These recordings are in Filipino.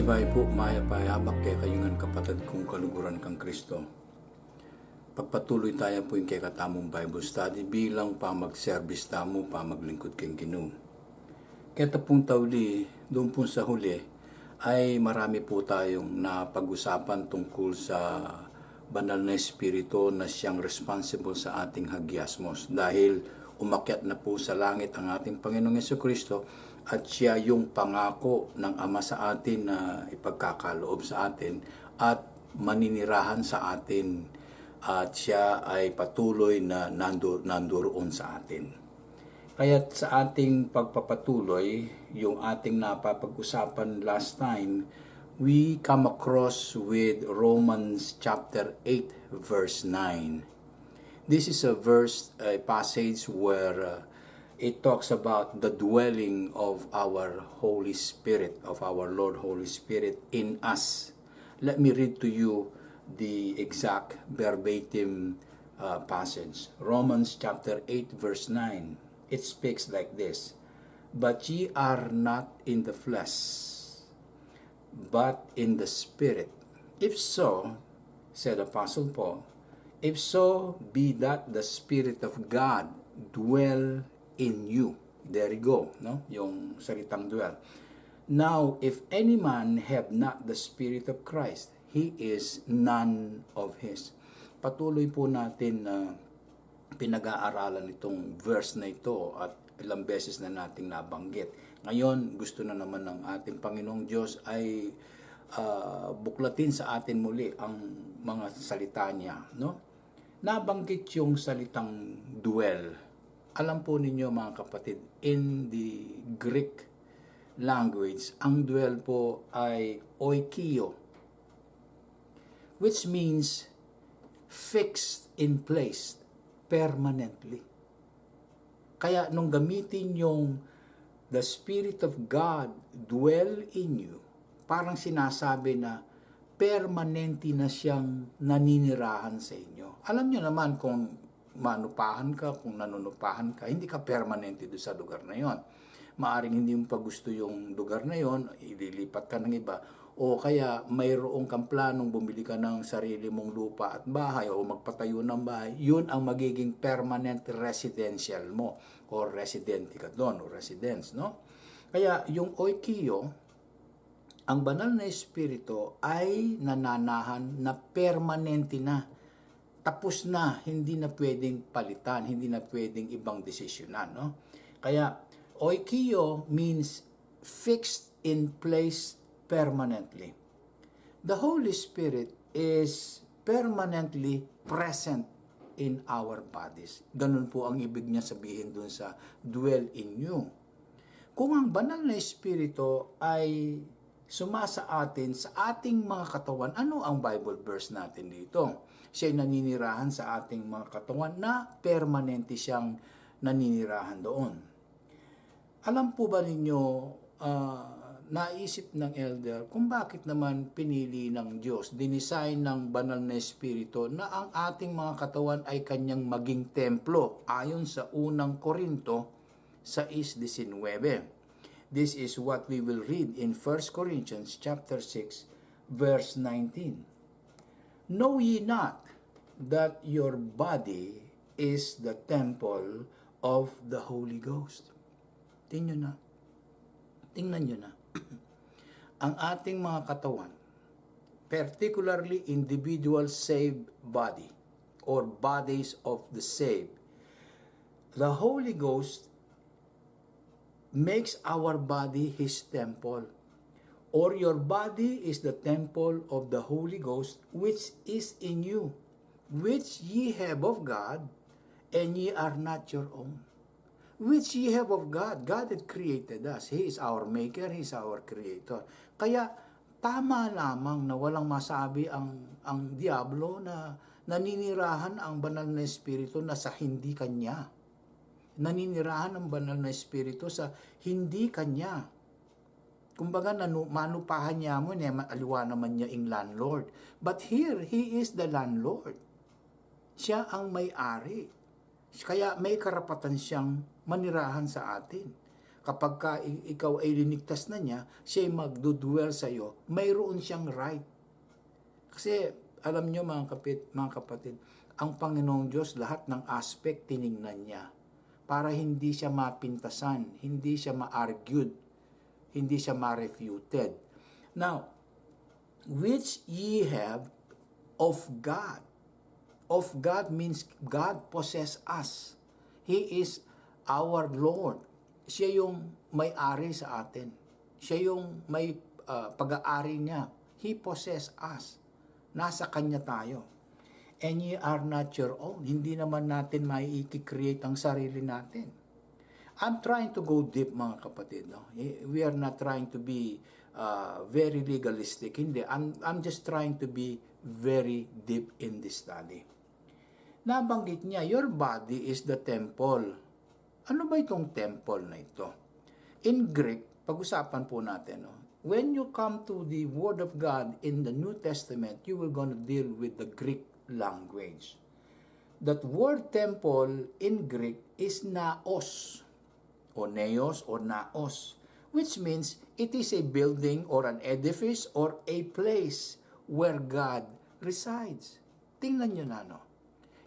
Sibay po, maya payabak kay kayungan kapatid kong kaluguran kang Kristo. Pagpatuloy tayo po yung kay katamong Bible study bilang pamag-service tamo, pamaglingkod kang Ginoo. Kaya pong tauli, doon po sa huli, ay marami po tayong napag-usapan tungkol sa banal na espiritu na siyang responsible sa ating hagiasmos dahil umakyat na po sa langit ang ating Panginoong Jesucristo at siya yung pangako ng Ama sa atin na ipagkakaloob sa atin at maninirahan sa atin at siya ay patuloy na nandoon sa atin. Kaya sa ating pagpapatuloy, yung ating napapag-usapan last time, we come across with Romans chapter 8 verse 9. This is a passage where it talks about the dwelling of our Holy Spirit, of our Lord Holy Spirit in us. Let me read to you the exact verbatim passage. Romans chapter 8 verse 9. It speaks like this: "But ye are not in the flesh, but in the Spirit. If so," said Apostle Paul, "if so be that the Spirit of God dwell in you." There you go, no? Yung salitang dwell. "Now, if any man have not the Spirit of Christ, he is none of his." Patuloy po natin na pinag-aaralan itong verse na ito at ilang beses na nating nabanggit. Ngayon, gusto na naman ng ating Panginoong Diyos ay buklatin sa atin muli ang mga salita niya, no? Nabanggit yung salitang dwell. Alam po ninyo mga kapatid, in the Greek language, ang dwell po ay oikio, which means fixed in place permanently. Kaya nung gamitin yung the Spirit of God dwell in you, parang sinasabi na permanente na siyang naninirahan sa inyo. Alam nyo naman kung manupahan ka, kung nanunupahan ka, hindi ka permanente doon sa lugar na yon. Maaring hindi mo pa gusto yung lugar na yon, ililipat ka ng iba. O kaya mayroong kang planong bumili ka ng sarili mong lupa at bahay o magpatayo ng bahay, yun ang magiging permanent residential mo o residente ka doon o residence, no? Kaya yung oikio, ang banal na espiritu ay nananahan na permanente na. Tapos na, hindi na pwedeng palitan, hindi na pwedeng ibang desisyonan, no? Kaya oikio means fixed in place permanently. The Holy Spirit is permanently present in our bodies. Ganun po ang ibig niya sabihin dun sa dwell in you. Kung ang banal na espiritu ay sumasa atin sa ating mga katawan, ano ang Bible verse natin dito? Siya ay naninirahan sa ating mga katawan na permanente siyang naninirahan doon. Alam po ba ninyo, naisip ng elder kung bakit naman pinili ng Diyos, dinisign ng banal na espiritu na ang ating mga katawan ay kanyang maging templo ayon sa unang Korinto 6:19. This is what we will read in 1 Corinthians chapter 6 verse 19. "Know ye not that your body is the temple of the Holy Ghost?" Tingnan nyo na. Ang ating mga katawan, particularly individual saved body or bodies of the saved, the Holy Ghost makes our body His temple. Or your body is the temple of the Holy Ghost which is in you, which ye have of God, and ye are not your own. Which ye have of God. God had created us. He is our maker, He is our creator. Kaya tama lamang na walang masabi ang diablo na naninirahan ang banal na espiritu na sa hindi kanya. Naninirahan ang banal na espiritu sa hindi kanya. Kumbaga, manupahan niya mo, aliwa naman niya ang landlord. But here, He is the landlord. Siya ang may-ari. Kaya may karapatan siyang manirahan sa atin. Kapag ikaw ay linigtas na niya, siya ay magdudwell sa iyo, mayroon siyang right. Kasi alam niyo mga kapatid, ang Panginoong Diyos lahat ng aspect tiningnan niya para hindi siya mapintasan, hindi siya ma-argued, hindi siya ma-refuted. Now, which ye have of God. Of God means God possess us. He is our Lord. Siya yung may-ari sa atin. Siya yung may pag-aari niya. He possess us. Nasa Kanya tayo. And ye are not your own. Hindi naman natin mai-create ang sarili natin. I'm trying to go deep, mga kapatid. No? We are not trying to be very legalistic. Hindi. I'm just trying to be very deep in this study. Nabanggit niya, your body is the temple. Ano ba itong temple na ito? In Greek, pag-usapan po natin, no? When you come to the Word of God in the New Testament, you will going to deal with the Greek language. That word temple in Greek is naos, o neos, or naos, which means it is a building or an edifice or a place where God resides. Tingnan nyo na, no?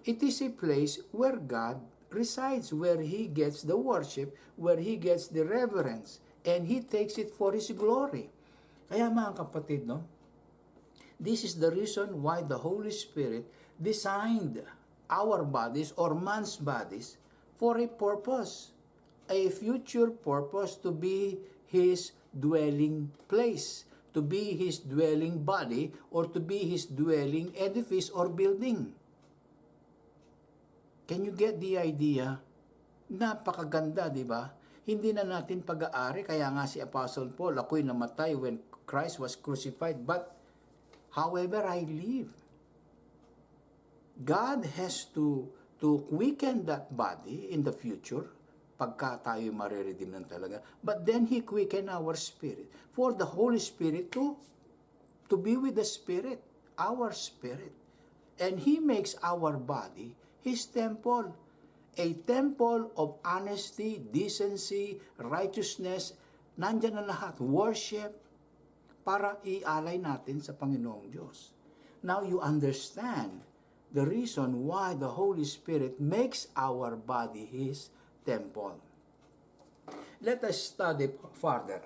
It is a place where God resides, where He gets the worship, where He gets the reverence, and He takes it for His glory. Kaya mga kapatid, no? This is the reason why the Holy Spirit designed our bodies or man's bodies for a purpose, a future purpose to be His dwelling place, to be His dwelling body, or to be His dwelling edifice or building. Can you get the idea? Napakaganda, di ba? Hindi na natin pag-aari, kaya nga si Apostle Paul, ako'y namatay when Christ was crucified, but however I live. God has to quicken that body in the future, pagka tayo mariredeem ng talaga. But then He quicken our spirit, for the Holy Spirit to be with the Spirit, our spirit. And He makes our body His temple, a temple of honesty, decency, righteousness, nandyan na lahat, worship, para ialay natin sa Panginoong Diyos. Now you understand the reason why the Holy Spirit makes our body His temple. Let us study further,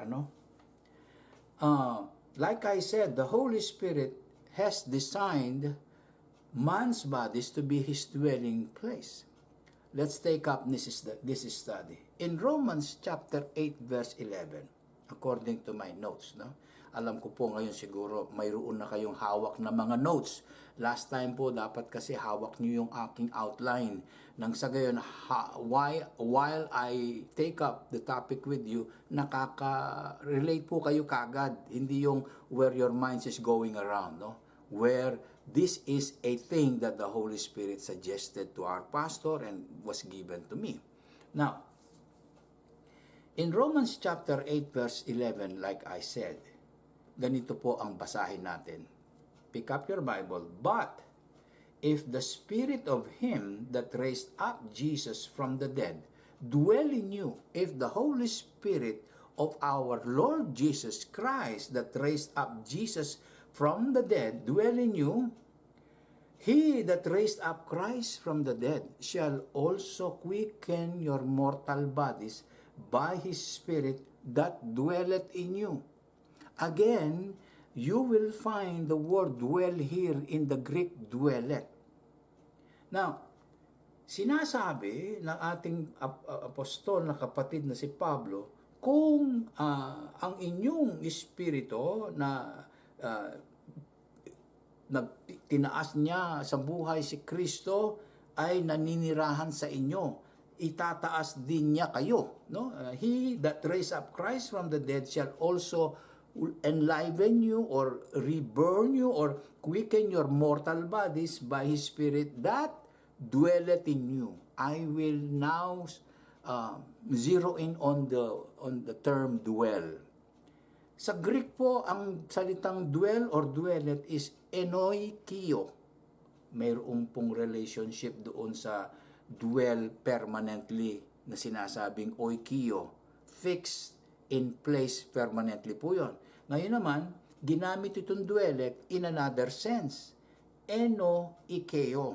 like I said, the Holy Spirit has designed man's bodies to be His dwelling place. Let's take up this study. In Romans chapter 8 verse 11, according to my notes, no? Alam ko po ngayon siguro mayroon na kayong hawak na mga notes. Last time po dapat kasi hawak niyo yung aking outline. Nang sa gayon, while I take up the topic with you, nakaka-relate po kayo kagad. Hindi yung where your mind is going around, no? Where this is a thing that the Holy Spirit suggested to our pastor and was given to me. Now, in Romans chapter 8 verse 11, like I said, ganito po ang basahin natin. Pick up your Bible. But if the Spirit of Him that raised up Jesus from the dead dwell in you, if the Holy Spirit of our Lord Jesus Christ that raised up Jesus from the dead dwell in you, He that raised up Christ from the dead shall also quicken your mortal bodies by His Spirit that dwelleth in you. Again, you will find the word dwell here in the Greek dwelleth. Now, sinasabi ng ating apostol na kapatid na si Pablo, kung ang inyong espiritu na tinaas niya sa buhay si Kristo ay naninirahan sa inyo, itataas din niya kayo, no? He that raised up Christ from the dead shall also enliven you or reborn you or quicken your mortal bodies by His Spirit that dwelleth in you. I will now zero in on the term dwell. Sa Greek po, ang salitang dwell or dwelleth is enoikio. Mayroong pong relationship doon sa dwell permanently na sinasabing oikio, fixed in place permanently po yun. Ngayon naman, ginamit itong duelect in another sense. Eno ikeo.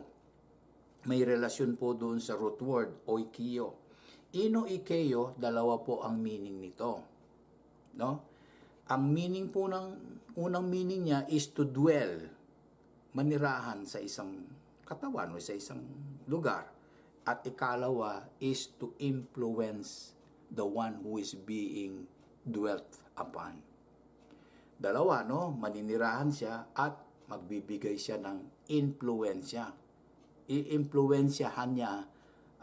May relasyon po doon sa root word, oikio. Eno ikeo, dalawa po ang meaning nito. No? Ang meaning po unang meaning niya is to dwell, manirahan sa isang katawan o sa isang lugar. At ikalawa is to influence the one who is being dwelt upon. Dalawa, no? Maninirahan siya at magbibigay siya ng influensya. I-influensyahan niya,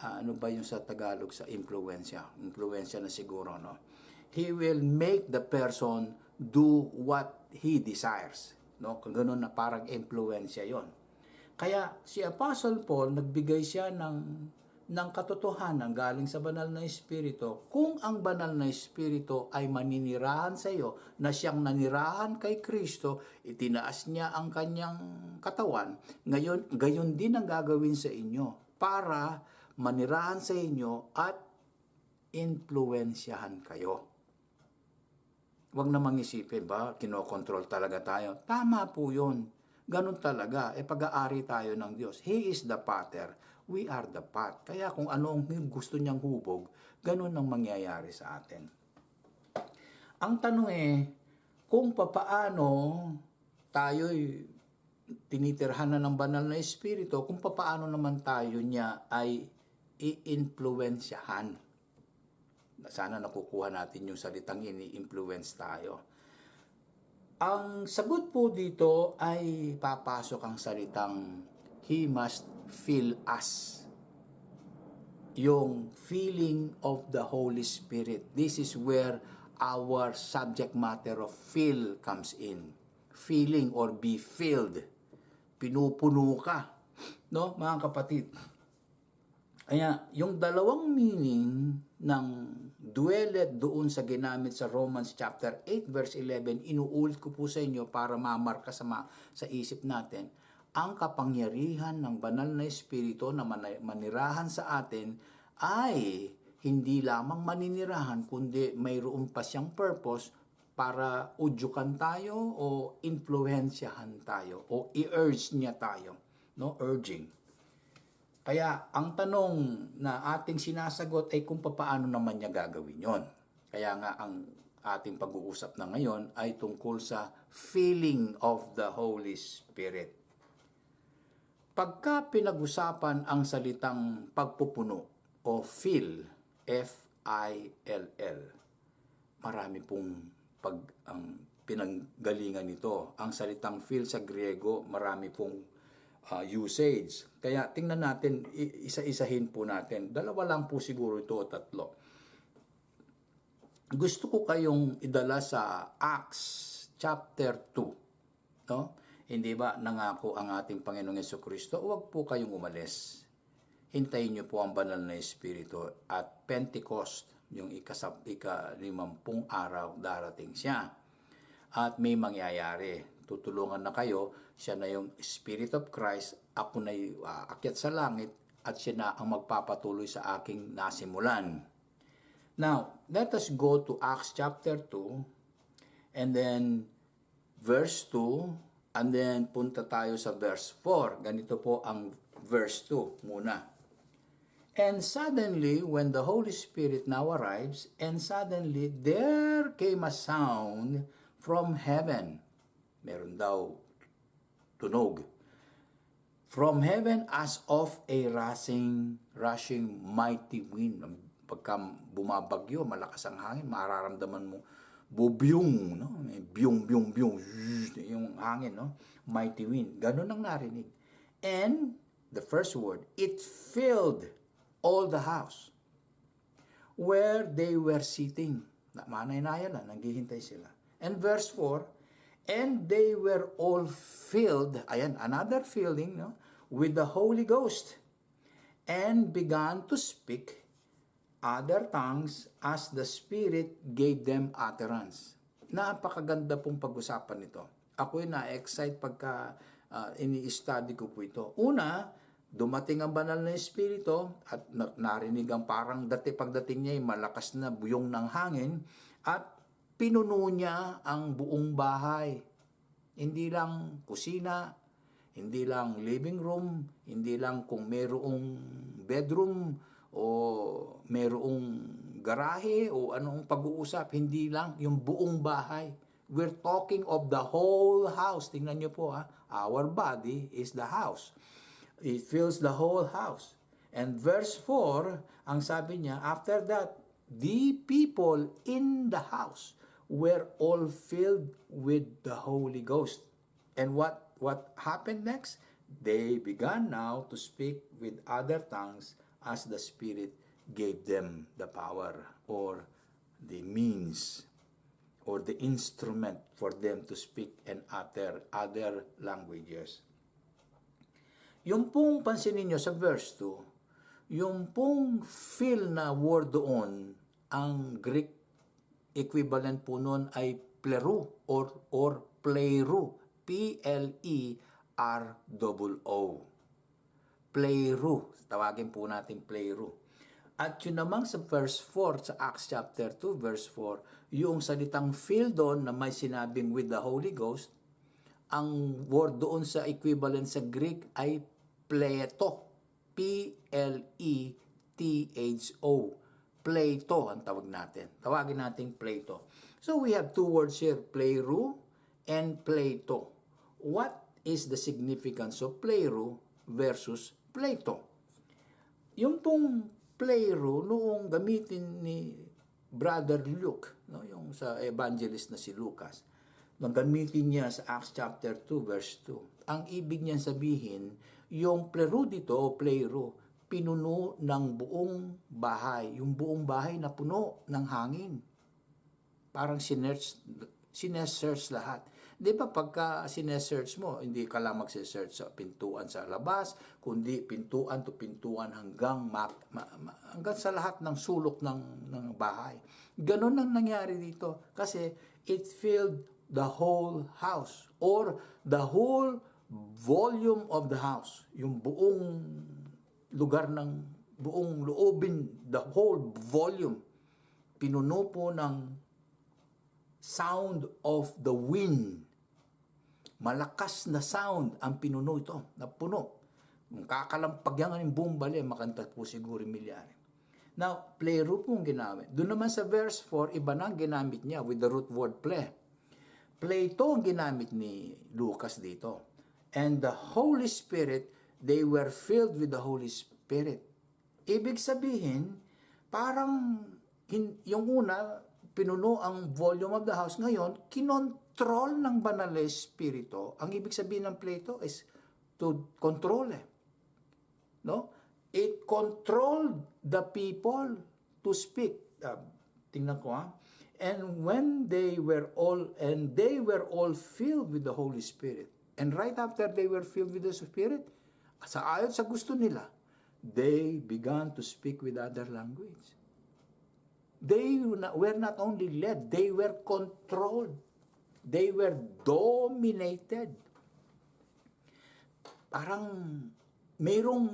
ano ba yung sa Tagalog sa influensya? Influensya na siguro, no? He will make the person do what he desires. No? Ganun na parang influensya yon. Kaya si Apostle Paul, nagbigay siya ng katotohanan galing sa banal na Espiritu. Kung ang banal na Espiritu ay maninirahan sa iyo, na siyang nanirahan kay Kristo, itinaas niya ang kanyang katawan, ngayon, gayon din ang gagawin sa inyo para manirahan sa inyo at influensyahan kayo. Huwag namang isipin ba, kinokontrol talaga tayo. Tama po yun. Ganun talaga. Pag-aari tayo ng Diyos. He is the potter. We are the pot. Kaya kung ano ang gusto niyang hubog, ganun ang mangyayari sa atin. Ang tanong kung papaano tayo'y tinitirhan na ng banal na Espiritu, kung papaano naman tayo niya ay i-influensyahan. Sana nakukuha natin yung salitang ini-influence tayo. Ang sagot po dito ay papasok ang salitang He must fill us. Yung feeling of the Holy Spirit. This is where our subject matter of fill comes in. Feeling or be filled. Pinupuno ka. No, mga kapatid? Kaya, yung dalawang meaning ng duelet doon sa ginamit sa Romans chapter 8 verse 11, inuulit ko po sa inyo para mamarka sa isip natin, ang kapangyarihan ng banal na Espiritu na manirahan sa atin ay hindi lamang maninirahan, kundi mayroon pa siyang purpose para udyukan tayo o influensyahan tayo o i-urge niya tayo. No? Urging. Kaya ang tanong na ating sinasagot ay kung paano naman niya gagawin yon. Kaya nga ang ating pag-uusap na ngayon ay tungkol sa filling of the Holy Spirit. Pagka pinag-usapan ang salitang pagpupuno o fill, F-I-L-L, marami pong ang pinanggalingan nito. Ang salitang fill sa Griego, marami pong usage. Kaya tingnan natin, isa-isahin po natin. Dalawa lang po siguro ito o tatlo. Gusto ko kayong idala sa Acts chapter 2. No? Hindi ba nangako ang ating Panginoong Jesucristo? Huwag po kayong umalis. Hintayin niyo po ang banal na Espiritu at Pentecost, yung ika-50 araw, darating siya. At may mangyayari. Tutulungan na kayo, siya na yung Spirit of Christ, ako na aakyat sa langit, at siya na ang magpapatuloy sa aking nasimulan. Now, let us go to Acts chapter 2, and then verse 2, and then punta tayo sa verse 4. Ganito po ang verse 2 muna. And suddenly, when the Holy Spirit now arrives, and suddenly there came a sound from heaven. Meron daw tunog. From heaven as of a rushing mighty wind. Pagka bumabagyo, malakas ang hangin, mararamdaman mo bubyong, no? Byong, yung hangin, no? Mighty wind. Ganun ang narinig. And the first word, it filled all the house where they were sitting. Manay-naya lang, naghihintay sila. And verse 4, and they were all filled, ayan, another filling, no, with the Holy Ghost, and began to speak other tongues as the Spirit gave them utterance. Napakaganda pong pag-usapan nito. Ako'y na-excite pagka ini-study ko po ito. Una, dumating ang banal na espiritu at narinig ang parang pagdating niya ay malakas na buyong ng hangin at pinuno niya ang buong bahay. Hindi lang kusina, hindi lang living room, hindi lang kung merong bedroom o merong garahe o anong pag-uusap, hindi lang yung buong bahay. We're talking of the whole house. Tingnan niyo po, our body is the house. It fills the whole house. And verse 4, ang sabi niya, after that, the people in the house were all filled with the Holy Ghost. And what happened next? They began now to speak with other tongues as the Spirit gave them the power or the means or the instrument for them to speak and utter other languages. Yung pong pansinin nyo sa verse 2, yung pong fill na word doon, ang Greek equivalent po nun ay pleru or pleiru. P-L-E-R-O-O. Pleiru. Tawagin po natin pleiru. At yun namang sa verse 4, sa Acts chapter 2, verse 4, yung salitang fill doon na may sinabing with the Holy Ghost, ang word doon sa equivalent sa Greek ay pleto. P-L-E-T-H-O. Plato ang tawag natin. Tawagin natin Plato. So we have two words here, pleiru and Plato. What is the significance of pleiru versus Plato? Yung pong pleiru noong gamitin ni Brother Luke, no, yung sa evangelist na si Lucas, nang gamitin niya sa Acts chapter 2 verse 2. Ang ibig niyan sabihin, yung pleiru dito o pleiru, pinuno ng buong bahay. Yung buong bahay na puno ng hangin. Parang sinesearch lahat. Di ba pagka sinesearch mo, hindi ka lang magsisearch sa pintuan sa labas, kundi pintuan to pintuan hanggang sa lahat ng sulok ng bahay. Ganon ang nangyari dito. Kasi it filled the whole house or the whole volume of the house. Yung buong lugar ng buong loobin, the whole volume, pinuno po ng sound of the wind. Malakas na sound ang pinuno ito, na puno. Kung kakalampag yan ng buong bali, makanta po siguro milyari. Now, pleiru po ang ginamit. Doon naman sa verse 4, iba na ang ginamit niya with the root word play. Plato ang ginamit ni Lucas dito. And the Holy Spirit, they were filled with the Holy Spirit. Ibig sabihin, parang yung una, pinuno ang volume of the house. Ngayon, kinontrol ng banal na espiritu. Ang ibig sabihin ng Plato is to control. No? It controlled the people to speak. Tingnan ko And when they were all filled with the Holy Spirit. And right after they were filled with the Spirit, ayon sa gusto nila, they began to speak with other language. They were not only led, they were controlled. They were dominated. Parang mayroong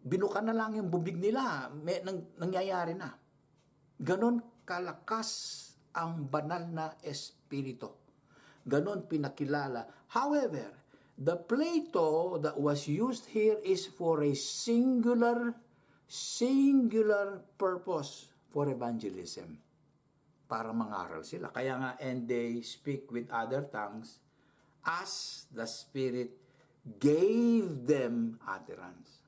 binuka na lang yung bubig nila, nangyayari na. Ganon kalakas ang banal na espiritu. Ganon pinakilala. However, the Plato that was used here is for a singular purpose for evangelism. Para mangaral sila. Kaya nga, and they speak with other tongues as the Spirit gave them utterance.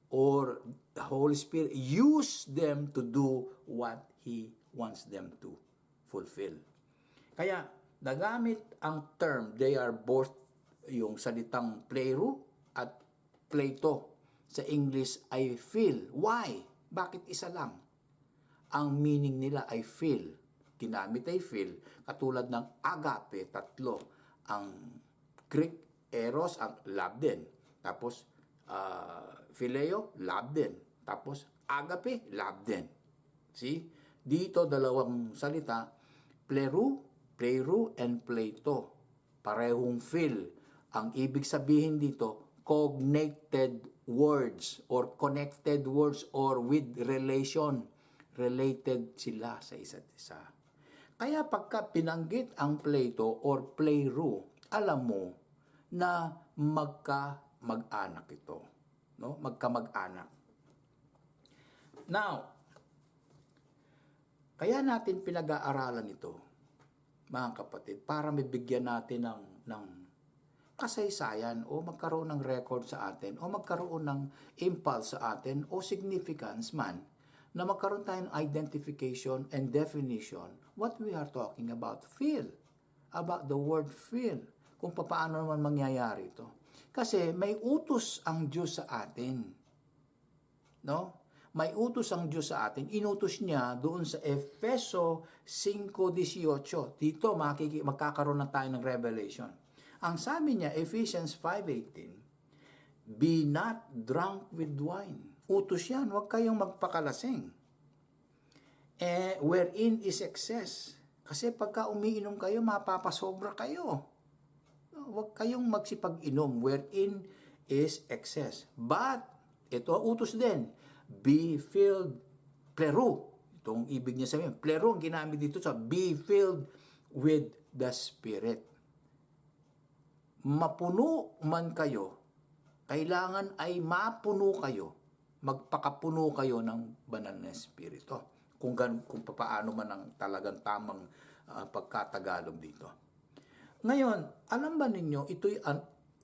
Or the Holy Spirit used them to do what He wants them to fulfill. Kaya, nagamit ang term, they are both yung salitang pleiru at Plato. Sa English ay fill. Why? Bakit isa lang? Ang meaning nila ay fill. Ginamit ay fill. Katulad ng agape, tatlo. Ang Greek, eros, ang love din. Tapos, phileo, love din. Tapos, agape, love din. See? Dito, dalawang salita, pleiru, and Plato. Parehong fill. Ang ibig sabihin dito, cognated words or connected words or with relation. Related sila sa isa't isa. Kaya pagka pinanggit ang Plato or Playru, alam mo na mag-anak ito. No? Magkamag-anak. Now, kaya natin pinag-aaralan ito, mga kapatid, para mabigyan natin ng kasaysayan o magkaroon ng record sa atin o magkaroon ng impulse sa atin o significance man na magkaroon tayo ng identification and definition what we are talking about. Feel. About the word feel. Kung paano naman mangyayari ito. Kasi may utos ang Diyos sa atin. No? May utos ang Diyos sa atin. Inutos niya doon sa Efeso 5:18. Dito magkakaroon na tayo ng revelation. Ang sabi niya, Ephesians 5:18, be not drunk with wine. Utos yan, huwag kayong magpakalasing. Wherein is excess. Kasi pagka umiinom kayo, mapapasobra kayo. Huwag kayong magsipag-inom, wherein is excess. But, ito utos din, be filled, plero. Itong ibig niya sabihin, plero ang ginamit dito sa be filled with the Spirit. Mapuno man kayo, kailangan ay mapuno kayo, magpakapuno kayo ng banal na Espiritu. Kung paano man ang talagang tamang pagkatagalog dito. Ngayon, alam ba ninyo,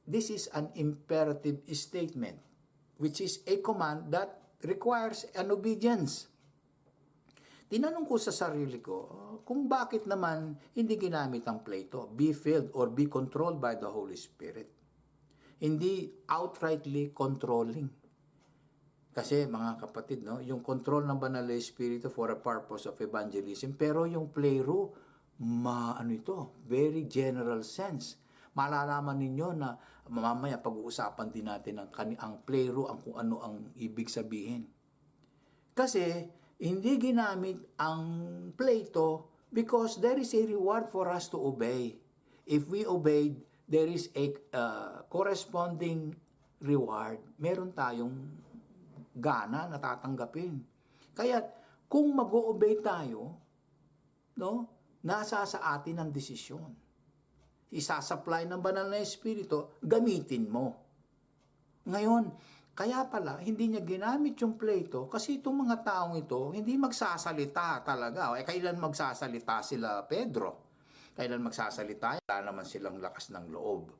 this is an imperative statement, which is a command that requires an obedience. Tinanong ko sa sarili ko, kung bakit naman hindi ginamit ang Plato, be filled or be controlled by the Holy Spirit. Hindi outrightly controlling. Kasi mga kapatid, no, yung control ng banal na Espiritu for a purpose of evangelism, pero yung Plato, very general sense. Malalaman ninyo na mamaya pag-uusapan din natin ang Plato, kung ano ang ibig sabihin. Kasi hindi ginamit ang Plato because there is a reward for us to obey. If we obeyed, there is a corresponding reward. Meron tayong gana na tatanggapin. Kaya kung mag-o-obey tayo, no, nasa sa atin ang desisyon. Isasupply ng banal na Espiritu, gamitin mo. Ngayon, kaya pala, hindi niya ginamit yung Plato kasi itong mga taong ito, hindi magsasalita talaga. Kailan magsasalita sila Pedro? Kailan magsasalita? Wala naman silang lakas ng loob.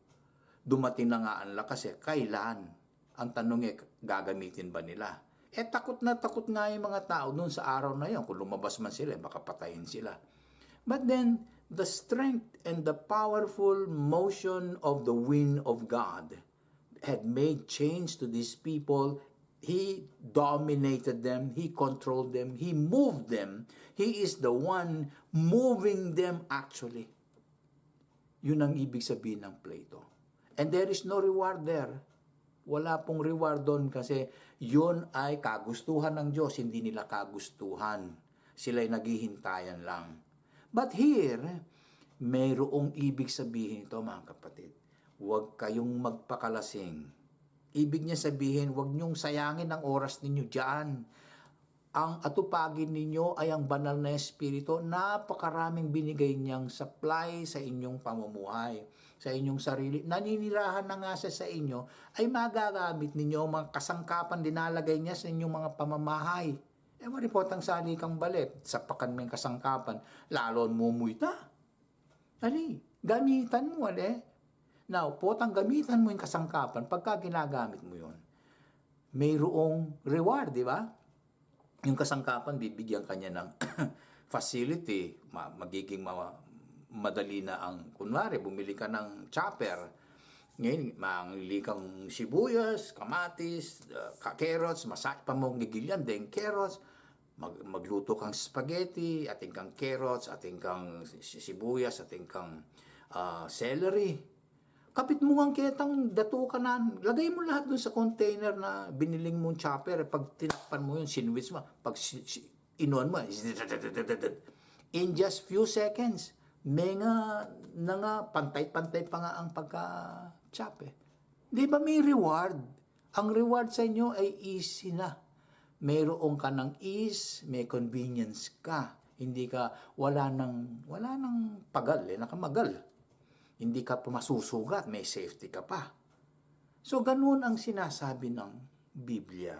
Dumating na nga ang lakas kailan? Ang tanong gagamitin ba nila? Takot na takot nga yung mga tao noon sa araw na yun. Kung lumabas man sila, baka patayin sila. But then, the strength and the powerful motion of the wind of God had made change to these people. He dominated them. He controlled them. He moved them. He is the one moving them actually. Yun ang ibig sabihin ng Plato. And there is no reward there. Wala pong reward doon kasi yun ay kagustuhan ng Diyos, hindi nila kagustuhan. Sila'y naghihintayan lang. But here, mayroong ibig sabihin ito mga kapatid. Huwag kayong magpakalasing. Ibig niya sabihin, huwag niyong sayangin ang oras ninyo diyan. Ang atupagin ninyo ay ang banal na Espiritu. Napakaraming binigay niyang supply sa inyong pamumuhay, sa inyong sarili. Naninirahan na nga sa inyo, ay magagamit ninyo mga kasangkapan dinalagay niya sa inyong mga pamamahay. Maripot ang salikang balit, sapakan mo yung kasangkapan, lalon mumuita. Gamitan mo, Now, potang gamitan mo yung kasangkapan, pagka ginagamit mo yun, mayroong reward, di ba? Yung kasangkapan, bibigyan kanya ng facility, magiging madali na ang, kunwari, bumili ka ng chopper, ngayon, mangili kang sibuyas, kamatis, carrots, masakit pa mong gigilyan, then carrots, magluto kang spaghetti, ating kang carrots, ating kang sibuyas, ating kang celery. Kapit mo ang ketang datukanan, lagay mo lahat dun sa container na biniling mong chopper. Pag tinakpan mo yun, sinwits mo, pag inuan mo, in just few seconds, may nga pantay-pantay pa nga ang pagka-chop. Di ba may reward Ang reward sa inyo ay easy na. Mayroon ka ng ease, may convenience ka. Hindi ka, wala nang pagal, nakamagal. Hindi ka masusugat, may safety ka pa. So, ganun ang sinasabi ng Biblia.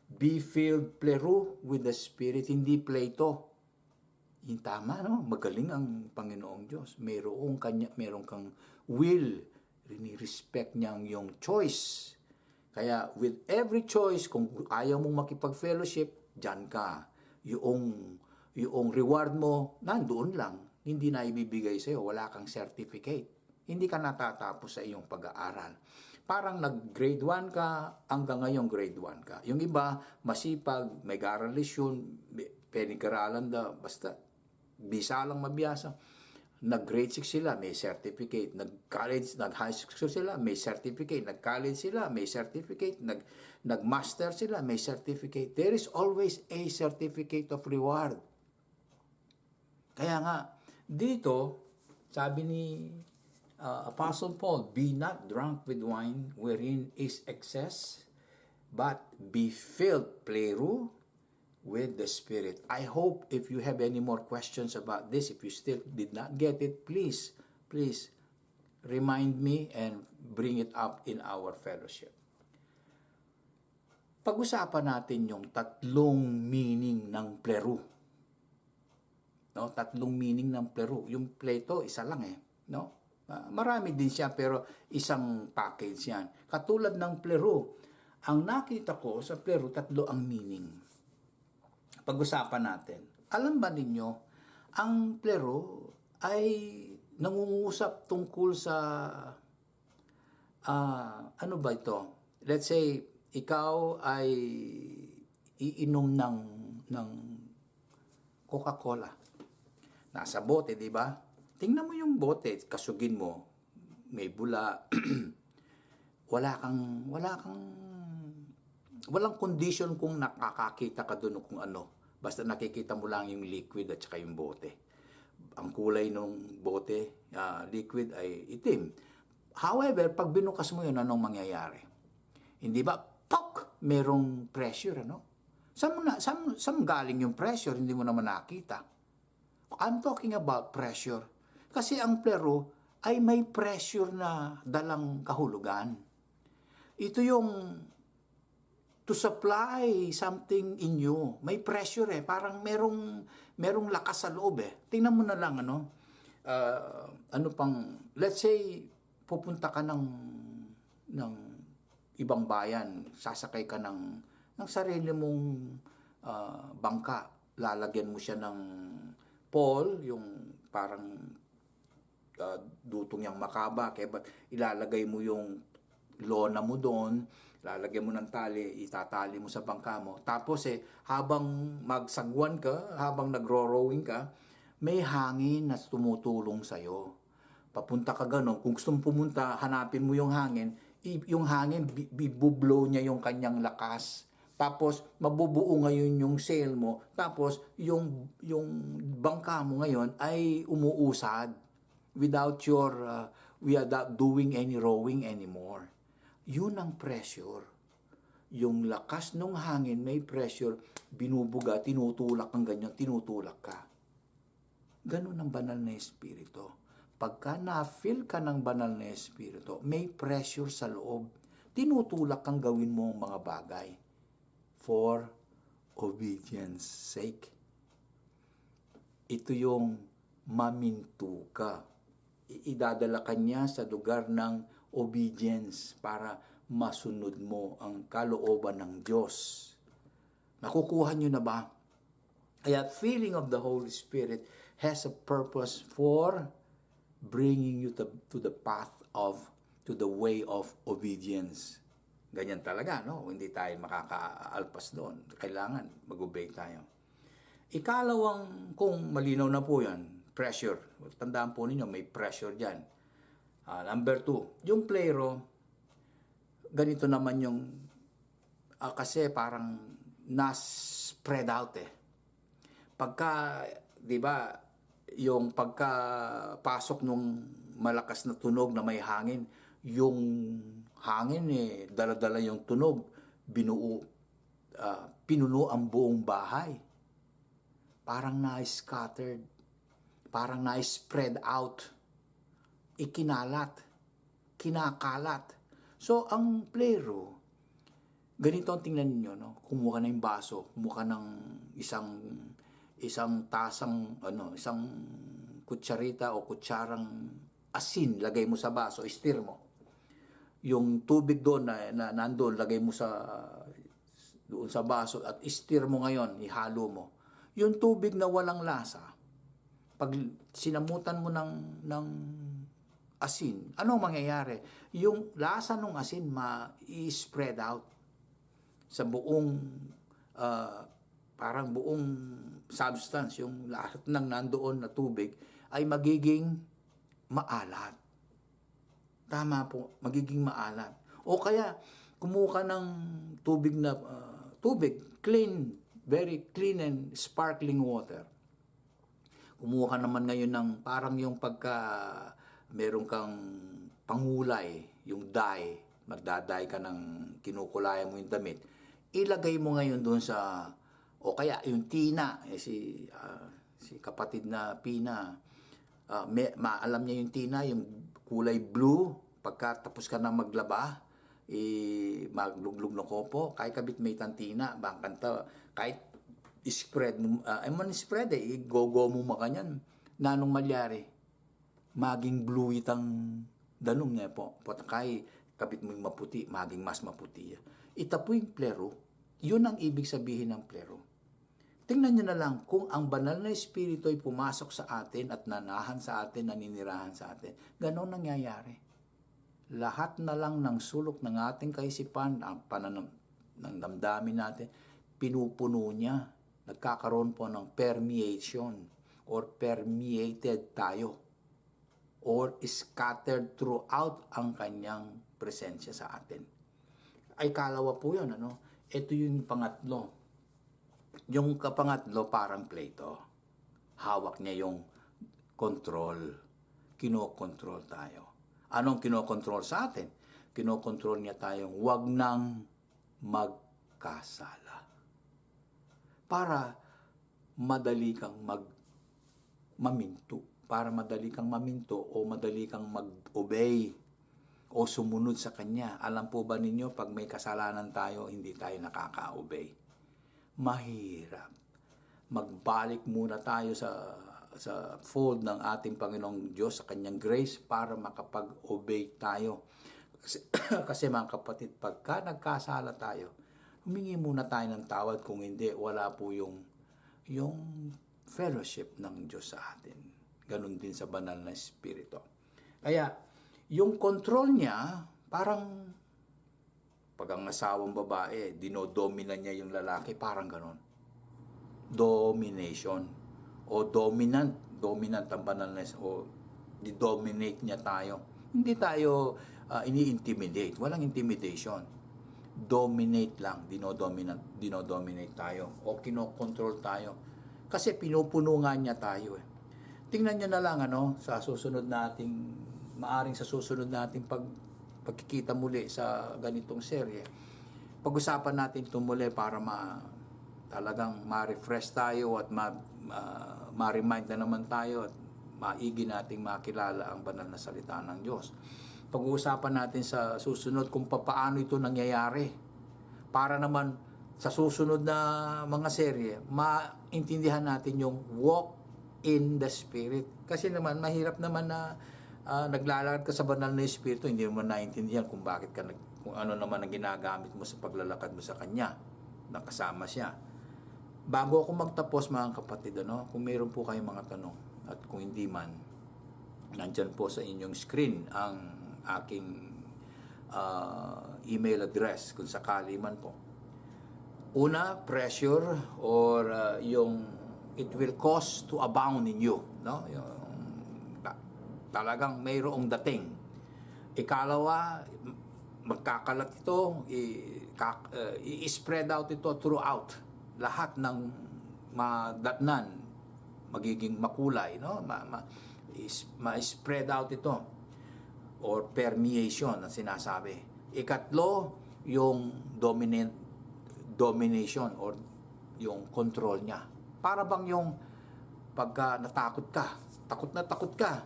Be filled, plero, with the Spirit, hindi Plato. Yung tama, no? Magaling ang Panginoong Diyos. Meron kang will. Respect niya ang iyong choice. Kaya with every choice, kung ayaw mong makipag-fellowship, dyan ka. Yung reward mo, nandoon lang. Hindi na ibibigay sa'yo. Wala kang certificate. Hindi ka natatapos sa iyong pag-aaral. Parang nag-grade 1 ka, hanggang ngayon grade 1 ka. Yung iba, masipag, may garalisyon, penigaralan basta bisa lang mabiyasa. Nag-grade 6 sila, may certificate. Nag-college, nag-high school sila, may certificate. Nag-college sila, may certificate. Nag-master sila, may certificate. There is always a certificate of reward. Kaya nga, dito, sabi ni Apostle Paul, be not drunk with wine wherein is excess, but be filled, plero, with the Spirit. I hope if you have any more questions about this, if you still did not get it, please remind me and bring it up in our fellowship. Pag-usapan natin yung tatlong meaning ng plero. No, tatlong meaning ng plero. Yung Plato, isa lang no? Marami din siya pero isang package yan. Katulad ng plero, ang nakita ko sa plero, tatlo ang meaning. Pag-usapan natin. Alam ba ninyo, ang plero ay nangungusap tungkol sa ano ba ito? Let's say, ikaw ay iinom ng Coca-Cola. Nasa bote, di ba? Tingnan mo yung bote, kasugin mo, may bula, walang condition kung nakakakita ka doon kung ano. Basta nakikita mo lang yung liquid at saka yung bote. Ang kulay ng bote, liquid ay itim. However, pag binukas mo yun, anong mangyayari? Hindi ba, pok! Merong pressure, ano? Saan galing yung pressure? Hindi mo naman nakita. I'm talking about pressure. Kasi ang plero ay may pressure na dalang kahulugan. Ito yung to supply something in you. May pressure parang merong lakas sa loob Tingnan mo na lang let's say pupunta ka ng ibang bayan, sasakay ka ng sarili mong bangka. Lalagyan mo siya ng pole, yung parang dutong yang makaba, kaya ilalagay mo yung lona mo doon, lalagyan mo ng tali, itatali mo sa bangka mo. Tapos habang magsagwan ka, habang nagro-rowing ka, may hangin na tumutulong sa'yo. Papunta ka ganon, kung gusto mong pumunta, hanapin mo yung hangin bibublow niya yung kanyang lakas. Tapos, mabubuo ngayon yung sail mo. Tapos, yung bangka mo ngayon ay umuusad without doing any rowing anymore. Yun ang pressure. Yung lakas ng hangin, may pressure, binubuga, tinutulak kang ganyan, tinutulak ka. Ganun ang banal na Espiritu. Pagka na-feel ka ng banal na Espiritu, may pressure sa loob. Tinutulak kang gawin mo ang mga bagay for obedience sake. Ito yung mamintu ka. Idadala ka niya sa lugar ng obedience para masunod mo ang kalooban ng Diyos. Nakukuha niyo na ba? Kaya feeling of the Holy Spirit has a purpose for bringing you to the path to the way of obedience. Ganyan talaga, no? Hindi tayo makakaalpas doon. Kailangan mag-obey tayo. Ikalawang, kung malinaw na po yan, pressure. Tandaan po ninyo, may pressure dyan. Number 2, yung plero, ganito naman yung, kasi parang na-spread out Pagka, di ba, yung pagkapasok nung malakas na tunog na may hangin, yung hangin dala-dala yung tunog, pinuno ang buong bahay. Parang na-scattered, parang na-spread out, ikinalat, kinakalat. So, ang plero, ganito ang tingnan ninyo, no? Kumuha ka ng baso, kumuha ka ng isang tasang, isang kutsarita o kutsarang asin, lagay mo sa baso, stir mo. Yung tubig doon na nandoon, lagay mo doon sa baso at stir mo ngayon, ihalo mo. Yung tubig na walang lasa, pag sinamutan mo ng asin, ano mangyayari? Yung lasa ng asin ma-spread out sa buong parang buong substance, yung lahat ng nandoon na tubig ay magiging maalat. Tama po, magiging maalat. O kaya kumuha ng tubig, clean, very clean and sparkling water. Kumuha ka naman ngayon ng parang yung meron kang pangulay, yung dye, magdaday ka ng kinukulayan mo yung damit, ilagay mo ngayon doon o kaya yung tina, si kapatid na Pina, alam niya yung tina, yung kulay blue, pagkatapos ka na maglaba, magluglog na kopo, kahit kabit may tantina, bangkanta, kahit spread mo, spread go mo makanyan, nanong malyari, maging blue itang danong niya po. Kay kapit mo yung maputi, maging mas maputi. Ito po yung plero. Yun ang ibig sabihin ng plero. Tingnan nyo na lang kung ang banal na espiritu ay pumasok sa atin at nanahan sa atin, naninirahan sa atin. Ganon nangyayari. Lahat na lang ng sulok ng ating kaisipan, ang ng damdamin natin, pinupuno niya. Nagkakaroon po ng permeation or permeated tayo or scattered throughout ang kanyang presensya sa atin. Ay kalawa po yun, Ito yung pangatlo. Yung kapangatlo parang Plato. Hawak niya yung control. Kinokontrol tayo. Anong kinokontrol sa atin? Kinokontrol niya tayong wag nang magkasala. Para madali kang maminto. Para madali kang maminto o madali kang mag-obey o sumunod sa Kanya. Alam po ba ninyo, pag may kasalanan tayo, hindi tayo nakaka-obey. Mahirap. Magbalik muna tayo sa fold ng ating Panginoong Diyos, sa Kanyang grace, para makapag-obey tayo. Kasi mga kapatid, pagka nagkasala tayo, humingi muna tayo ng tawad. Kung hindi, wala po yung fellowship ng Diyos sa atin. Ganon din sa banal na espiritu. Kaya, yung control niya, parang pag ang asawang babae, dinodomina niya yung lalaki, parang ganon. Domination. O dominant ang banal na o di-dominate niya tayo. Hindi tayo ini-intimidate. Walang intimidation. Dominate lang. Dinodominate tayo. O kinokontrol tayo. Kasi pinupuno nga niya tayo Tingnan nyo na lang, sa susunod nating pagkikita muli sa ganitong serye. Pag-usapan natin ito muli para talagang ma-refresh tayo at ma-remind na naman tayo at maigi nating makilala ang banal na salita ng Diyos. Pag-uusapan natin sa susunod kung paano ito nangyayari. Para naman sa susunod na mga serye, maintindihan natin yung walk in the Spirit. Kasi naman, mahirap naman na naglalakad ka sa banal na Espiritu, hindi mo naintindihan kung bakit kung ano naman ang ginagamit mo sa paglalakad mo sa Kanya, nakasama siya. Bago ako magtapos, mga kapatid, kung mayroon po kayong mga tanong, at kung hindi man, nandyan po sa inyong screen ang aking email address, kung sakali man po. Una, pressure or yung it will cause to abound in you, talagang mayroong dating. Ikalawa, magkakalat ito, i-spread out ito throughout lahat ng madatnan, magiging makulay, ma-spread out ito or permeation ang sinasabi. Ikatlo, yung domination or yung control niya. Para bang yung pagka natakot ka, takot ka,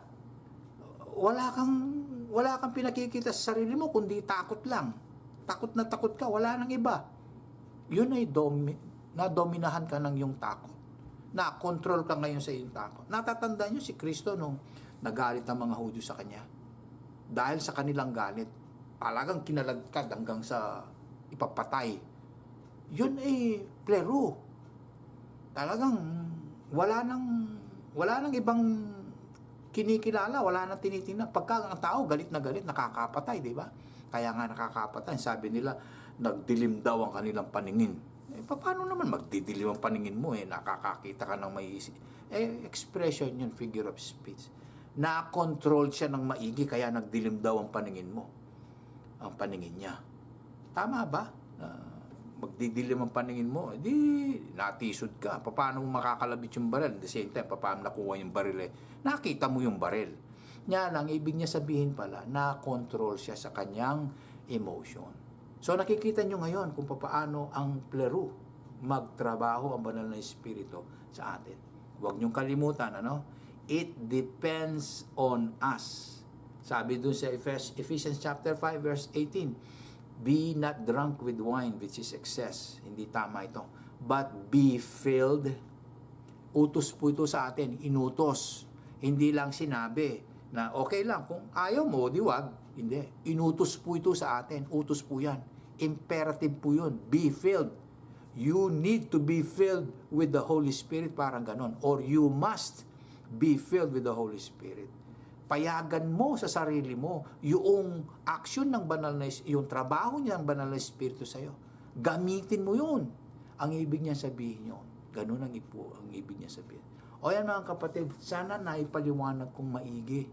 wala kang pinakikita sa sarili mo kundi takot lang. Takot na takot ka, wala nang iba. Yun ay nadominahan ka ng yung takot. Na-control ka ngayon sa iyong takot. Natatandaan nyo si Kristo nung nagalit ang mga Hudyo sa Kanya. Dahil sa kanilang galit, talagang kinalagkad hanggang sa ipapatay. Yun ay plero. Talagang wala nang ibang kinikilala, wala nang tinitingnan. Pagka ang tao galit na galit, nakakapatay, di ba? Kaya nga nakakapatay. Sabi nila, nagdilim daw ang kanilang paningin. Paano naman magdidilim ang paningin mo nakakakita ka ng may expression yun, figure of speech. Na-control siya ng maigi, kaya nagdilim daw ang paningin mo. Ang paningin niya. Tama ba? Magdidilim ang paningin mo, natisod ka. Paano mo makakalabit yung baril? At the same time, paano nakuha yung baril nakita mo yung baril. Niya lang, ibig niya sabihin pala, na-control siya sa kanyang emotion. So nakikita nyo ngayon kung paano ang plero magtrabaho ang banal na espiritu sa atin. Huwag nyong kalimutan, it depends on us. Sabi dun sa Ephesians chapter 5 verse 18, be not drunk with wine which is excess. Hindi tama ito. But be filled. Utos po ito sa atin. Inutos. Hindi lang sinabi na okay lang. Kung ayaw mo, di wag. Hindi. Inutos po ito sa atin. Utos po yan. Imperative po yun. Be filled. You need to be filled with the Holy Spirit. Parang ganon. Or you must be filled with the Holy Spirit. Payagan mo sa sarili mo yung action ng banal na yung trabaho niya ng banal na espiritu sa iyo. Gamitin mo yun. Ang ibig niya sabihin yun. Ganun ang ibig niya sabihin. O yan mga kapatid, sana naipaliwanag kong maigi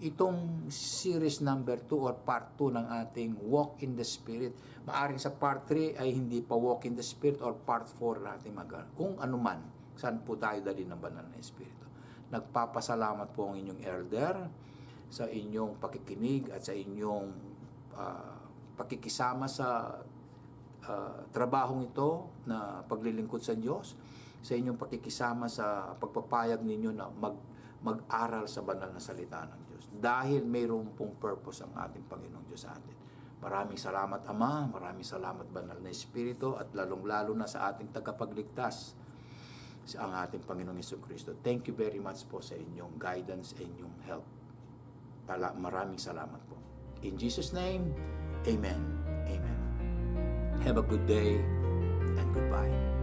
itong series number 2 or part 2 ng ating Walk in the Spirit. Maaring sa part 3 ay hindi pa Walk in the Spirit or part 4 natin kung ano man, saan po tayo dali ng banal na espiritu. Nagpapasalamat po ang inyong elder sa inyong pakikinig at sa inyong pakikisama sa trabahong ito na paglilingkod sa Diyos, sa inyong pakikisama sa pagpapayag ninyo na mag-aral sa banal na salita ng Diyos. Dahil mayroon pong purpose ang ating Panginoong Diyos sa atin. Maraming salamat Ama, maraming salamat Banal na Espiritu at lalong-lalo na sa ating tagapagligtas, ang ating Panginoong Jesucristo. Thank you very much po sa inyong guidance and inyong help. Maraming salamat po. In Jesus' name, Amen. Amen. Have a good day and goodbye.